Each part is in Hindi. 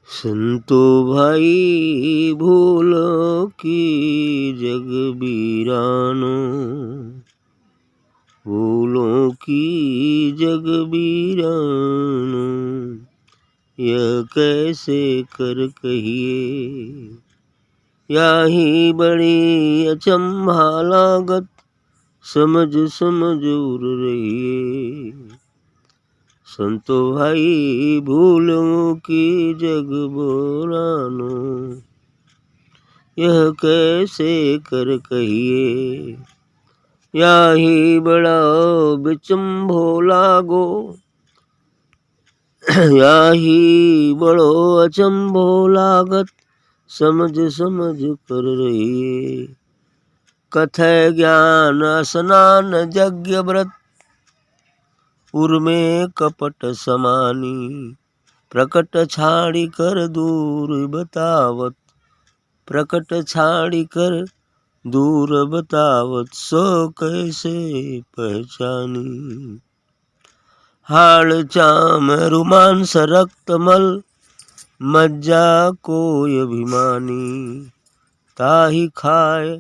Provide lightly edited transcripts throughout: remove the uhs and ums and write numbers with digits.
संतो भाई भूलो की जग वीरानो, भूलों की जग वीरानो, यह कैसे कर कहिए। याही बड़ी अचंभा लागत, समझ समझ उर रहिए। संतो भाई भूलों की जग बोरानो, यह कैसे कर कहिए। याही बड़ा बिचंभो लागो, याही बड़ो अचंभो लागत, समझ समझ कर रहिए। कथय ज्ञान स्नान यज्ञ व्रत, उर्मे कपट समानी। प्रकट छाड़ी कर दूर बतावत, प्रकट छाड़ी कर दूर बतावत, सो कैसे पहचानी। हाड़ चाम रुमांस रक्त मल, मज्जा कोय अभिमानी। ताही खाए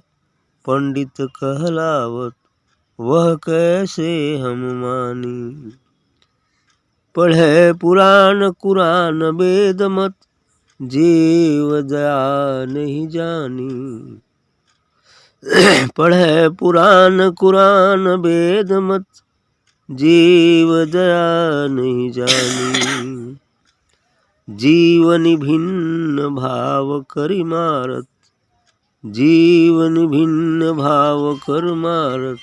पंडित कहलावत, वह कैसे हम मानी। पढ़े पुराण कुरान वेद मत, जीव दया नहीं जानी। पढ़े पुराण कुरान वेद मत, जीव दया नहीं जानी। जीवन भिन्न भाव करि मारत, जीवन भिन्न भाव कर मारत,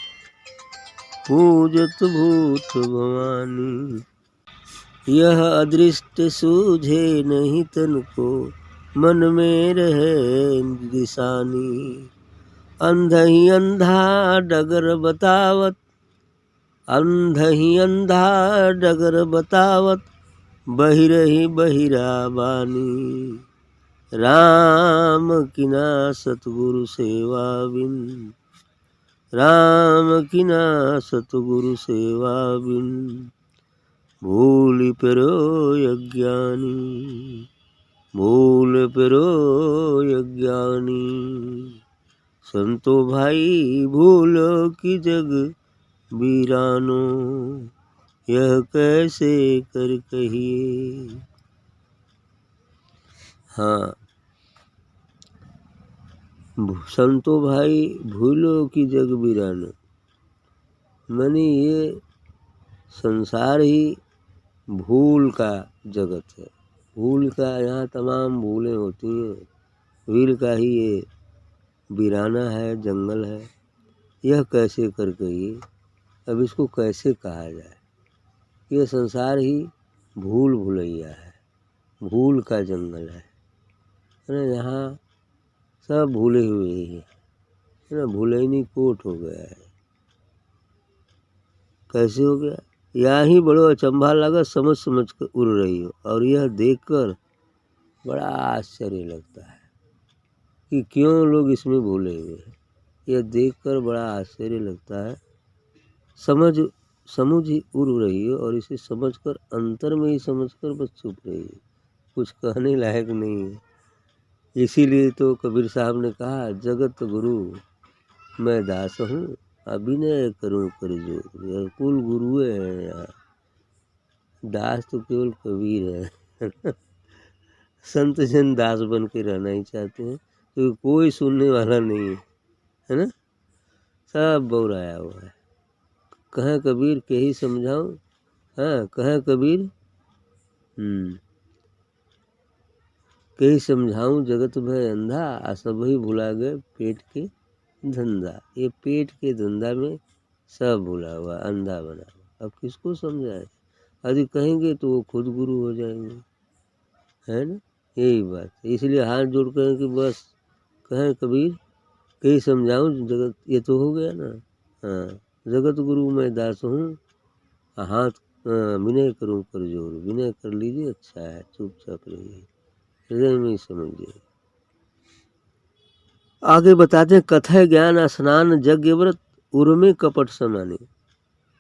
पूजत भूत भवानी। यह अदृष्ट सूझे नहीं तन को, मन में रहे दिशानी। अंध ही अंधा डगर बतावत, अंध ही अंधा डगर बतावत, बहिर ही बहिरा बानी। राम किना सतगुरु सेवा बिन, राम किना सतगुरु सेवा बिन, भूल पेरो अज्ञानी, भूल पेरो अज्ञानी। संतो भाई भूलो की जग वीरानो, यह कैसे कर कहिए। हाँ, संतो भाई भूलो की जग वीरानो, मानी ये संसार ही भूल का जगत है। भूल का यहाँ तमाम भूलें होती हैं, भूल का ही ये वीराना है, जंगल है। यह कैसे कर कहिए, अब इसको कैसे कहा जाए। ये संसार ही भूल भुलैया है, भूल का जंगल है ना। यहाँ सब भूले हुए ही है ना, भूलैनी कोट हो गया है। कैसे हो गया। या ही बड़ो अचंभा लगा, समझ समझ कर उड़ रही हो। और यह देखकर बड़ा आश्चर्य लगता है कि क्यों लोग इसमें भूले हुए हैं। यह देखकर बड़ा आश्चर्य लगता है। समझ ही उड़ रही हो और इसे समझकर अंतर में ही समझकर बस चुप रही है, कुछ कहने लायक नहीं है। इसीलिए तो कबीर साहब ने कहा, जगत गुरु मैं दास हूँ, अभिनय करूँ कर जोर। यह कुल गुरुए हैं यहाँ, दास तो केवल कबीर है। संत जन दास बन के रहना ही चाहते हैं, तो कोई सुनने वाला नहीं है ना। सब बौराया हुआ है। कहें कबीर के ही समझाऊं, हाँ कहें कबीर के ही समझाऊं, जगत भय अंधा, आ सब ही भुला गए पेट के धंधा। ये पेट के धंधा में सब भुला हुआ, अंधा बना हुआ। अब किसको समझाए। यदि कहेंगे तो वो खुद गुरु हो जाएंगे, है ना। यही बात है। इसलिए हाथ जोड़ कर कि बस कहें कबीर के ही समझाऊं जगत, ये तो हो गया ना। हाँ, जगत गुरु मैं दास हूँ, हाथ विनय करूँ कर जोर। विनय कर लीजिए, अच्छा है, चुपचाप रहिए, हृदय में ही समझिए। आगे बताते हैं, कथय ज्ञान स्नान यज्ञ व्रत, उर्मे कपट समाने।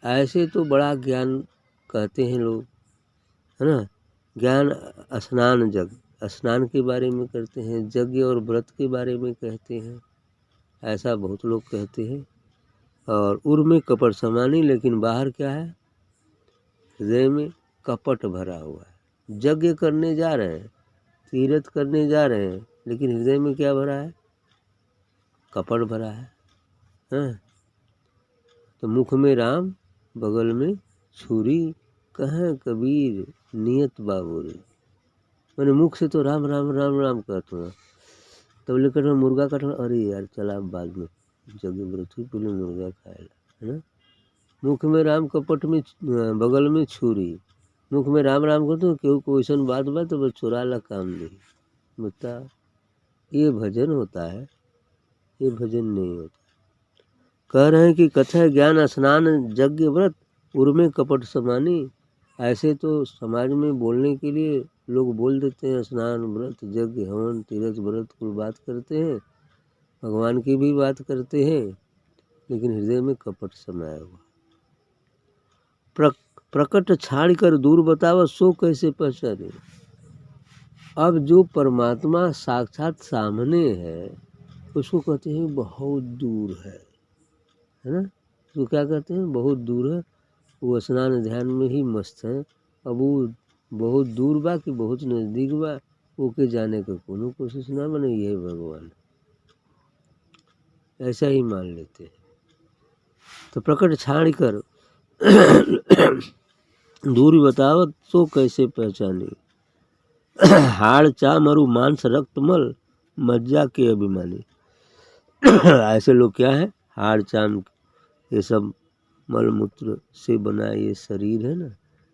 ऐसे तो बड़ा ज्ञान कहते हैं लोग, है ना। ज्ञान स्नान जग, स्नान के बारे में करते हैं, यज्ञ और व्रत के बारे में कहते हैं, ऐसा बहुत लोग कहते हैं। और उर में कपट समानी, लेकिन बाहर क्या है, हृदय में कपट भरा हुआ है। यज्ञ करने जा रहे हैं, तीर्थ करने जा रहे हैं, लेकिन हृदय में क्या भरा है, कपट भरा है। हाँ? तो मुख में राम बगल में छुरी, कहें कबीर नियत बाबूरी। मैंने मुख से तो राम राम राम राम कहता हूँ, तब लेकर मैं मुर्गा काट, अरे यार चला बाद में जग व्रत हुई, पहले मुर्गा खाएगा, है ना। मुख में राम, कपट में बगल में छुरी। मुख में राम राम करते हो, क्यों कोई ऐसा बात बात तो बस चुरा ला काम नहीं। बता, ये भजन होता है, ये भजन नहीं होता। कह रहे हैं कि कथा ज्ञान स्नान यज्ञ व्रत उर्मे कपट समानी। ऐसे तो समाज में बोलने के लिए लोग बोल देते हैं, स्नान व्रत यज्ञ हवन तीर्थ व्रत की बात करते हैं, भगवान की भी बात करते हैं, लेकिन हृदय में कपट समाया हुआ। प्रकट छाड़ कर दूर बतावा, सो कैसे पहचाने। अब जो परमात्मा साक्षात सामने है, उसको कहते हैं बहुत दूर है ना। तो क्या कहते हैं, बहुत दूर है। वो स्नान ध्यान में ही मस्त है। अब वो बहुत दूर बा कि बहुत नज़दीक बा, ओके जाने का कोनो कोशिश ना बने, यही भगवान, ऐसा ही मान लेते हैं। तो प्रकट छाड़ कर दूरी बतावत, सो कैसे पहचाने। हाड़ चाम अरु मांस रक्त मल, मज्जा के अभिमानी। ऐसे लोग क्या है, हाड़ चाम ये सब मल मूत्र से बना ये शरीर है ना,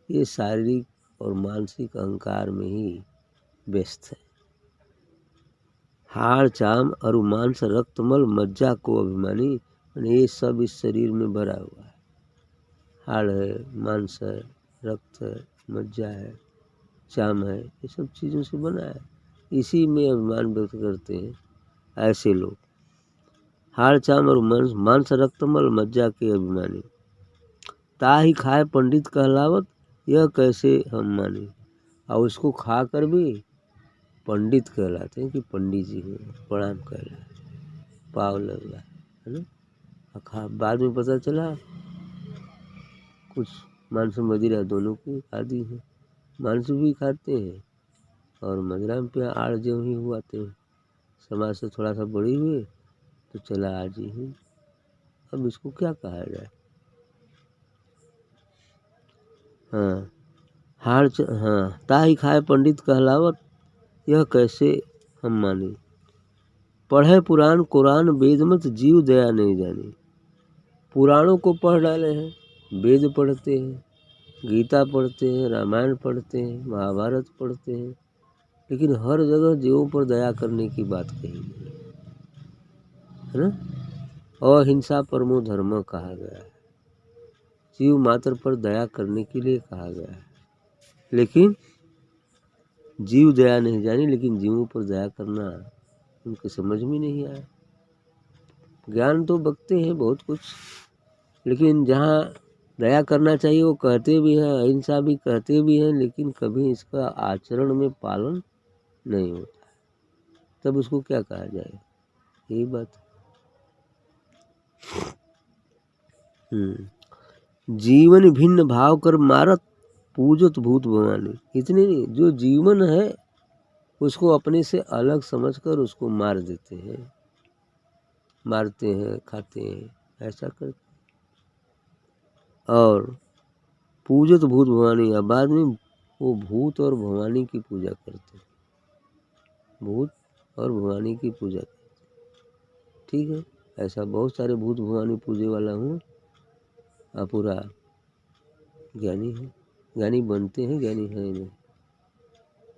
ये शारीरिक और मानसिक अहंकार में ही व्यस्त है। हाड़ चाम अरु मांस रक्त मल मज्जा को अभिमानी, ये सब इस शरीर में भरा हुआ है। हाड़ है, मांस है, रक्त है, मज्जा है, चाम है, ये सब चीज़ों से बना है, इसी में अभिमान व्यक्त करते हैं ऐसे लोग। हाड़ चाम और मांस रक्तमल मज्जा के अभिमानी, ताही खाए पंडित कहलावत, यह कैसे हम माने। और उसको खा कर भी पंडित कहलाते हैं कि पंडित जी हैं, प्रणाम कहला, पाव लग रहा है ना। बाद में पता चला कुछ मांस मदिरा दोनों की आदि है, मांस भी खाते हैं और मदिरा पे आड़ जो ही हुआते हैं। समाज से थोड़ा सा बड़ी हुए तो चला आज ही। अब इसको क्या कहा जाए। हाँ, हाँ, ताही खाए पंडित कहलावत, यह कैसे हम माने। पढ़े पुराण कुरान वेद मत, जीव दया नहीं जाने। पुराणों को पढ़ डाले हैं, वेद पढ़ते हैं, गीता पढ़ते हैं, रामायण पढ़ते हैं, महाभारत पढ़ते हैं, लेकिन हर जगह जीवों पर दया करने की बात कही है ना। अहिंसा परमो धर्म कहा गया है, जीव मात्र पर दया करने के लिए कहा गया है। लेकिन जीव दया नहीं जानी, लेकिन जीवों पर दया करना उनके समझ में नहीं आया। ज्ञान तो बकते हैं बहुत कुछ, लेकिन जहाँ दया करना चाहिए वो कहते भी हैं, अहिंसा भी कहते भी हैं, लेकिन कभी इसका आचरण में पालन नहीं होता है, तब उसको क्या कहा जाए, यही बात। जीवन भिन्न भाव कर मारत, पूजत भूत भवानी। इतने नहीं, जो जीवन है उसको अपने से अलग समझकर उसको मार देते हैं, मारते हैं, खाते हैं, ऐसा करते। और पूजत भूत भवानी, अब बाद में वो भूत और भवानी की पूजा करते हैं, भूत और भवानी की पूजा करते। ठीक है, ऐसा बहुत सारे भूत भवानी पूजे वाला हूँ। आप पूरा ज्ञानी है, ज्ञानी बनते हैं, ज्ञानी है नहीं।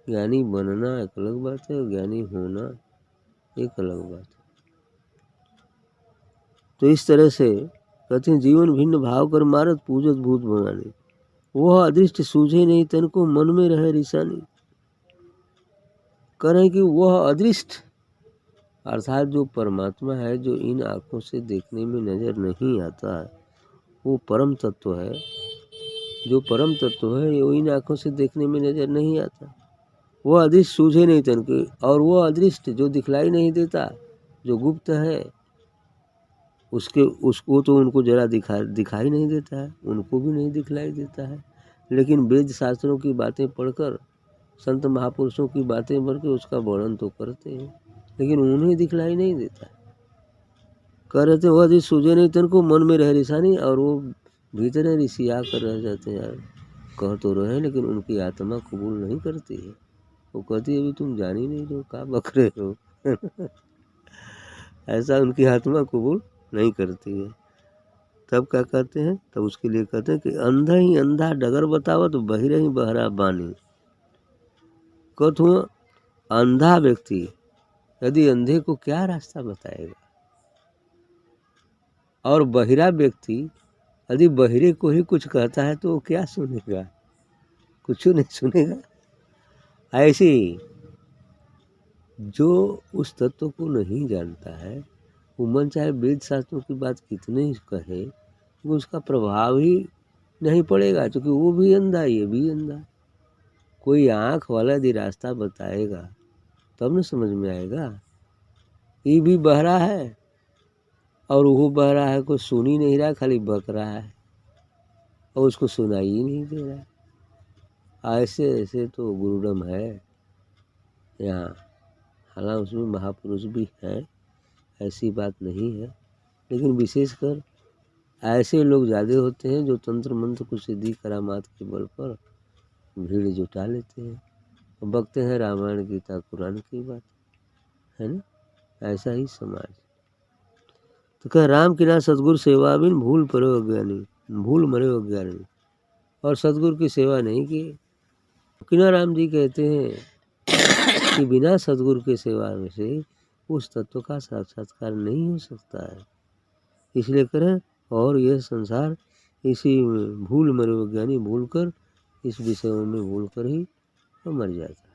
ज्ञानी बनना एक अलग बात है, ज्ञानी होना एक अलग बात है। तो इस तरह से कहते हैं, जीवन भिन्न भाव कर मारत, पूजत भूत भवानी। वह अदृष्ट सूझे नहीं तन को, मन में रहे रिसानी। कह रहे हैं कि वह अदृष्ट अर्थात जो परमात्मा है, जो इन आँखों से देखने में नजर नहीं आता है, वो परम तत्व है। जो परम तत्व है वो इन आँखों से देखने में नजर नहीं आता, वो अदृश्य सूझे नहीं तन के, और वो अदृश्य जो दिखलाई नहीं देता, जो गुप्त है, उसको तो उनको जरा दिखाई नहीं देता है, उनको भी नहीं दिखलाई देता है। लेकिन वेद शास्त्रों की बातें पढ़कर, संत महापुरुषों की बातें पढ़ के उसका वर्णन तो करते हैं, लेकिन उन्हें दिखलाई नहीं देता। कह रहे थे वह अदृश्य सूझे नहीं तन को, मन में रह रिसानी, और वो भीतर रिसिया कर रह जाते हैं। यार कह तो रहे लेकिन उनकी आत्मा कबूल नहीं करती है। वो कहती है अभी तुम जान ही नहीं रहे, क्या बक रहे हो ऐसा उनकी आत्मा कबूल नहीं करती है। तब क्या कहते हैं, तब उसके लिए कहते हैं कि अंधा ही अंधा डगर बताओ तो बहिरे ही बहरा बानी। कहते अंधा व्यक्ति यदि अंधे को क्या रास्ता बताएगा, और बहिरा व्यक्ति यदि बहिरे को ही कुछ कहता है तो वो क्या सुनेगा, कुछ नहीं सुनेगा। ऐसे जो उस तत्व को नहीं जानता है, वो मन चाहे वेद शास्त्रों की बात कितने ही कहे, वो उसका प्रभाव ही नहीं पड़ेगा, क्योंकि वो भी अंधा, ये भी अंधा। कोई आँख वाला यदि रास्ता बताएगा तब न समझ में आएगा। ये भी बहरा है और वो बहरा है, कोई सुन ही नहीं रहा, खाली बक रहा है और उसको सुनाई ही नहीं दे रहा। ऐसे ऐसे तो गुरुडम है यहाँ। हालांकि उसमें महापुरुष भी हैं, ऐसी बात नहीं है, लेकिन विशेषकर ऐसे लोग ज़्यादा होते हैं जो तंत्र मंत्र को सिद्धि करामात के बल पर भीड़ जुटा लेते हैं, बकते हैं रामायण गीता कुरान की बात, है ना। ऐसा ही समाज। तो कह राम की ना सतगुरु सेवा बिन भूल परे अज्ञानी, भूल मरे अज्ञानी, और सतगुरु की सेवा नहीं की। किना राम जी कहते हैं कि बिना सतगुरु की सेवा में से उस तत्व का साक्षात्कार नहीं हो सकता है। इसलिए करें, और यह संसार इसी भूल मरे अज्ञानी, भूल कर इस विषयों में भूल कर ही मर जाता है।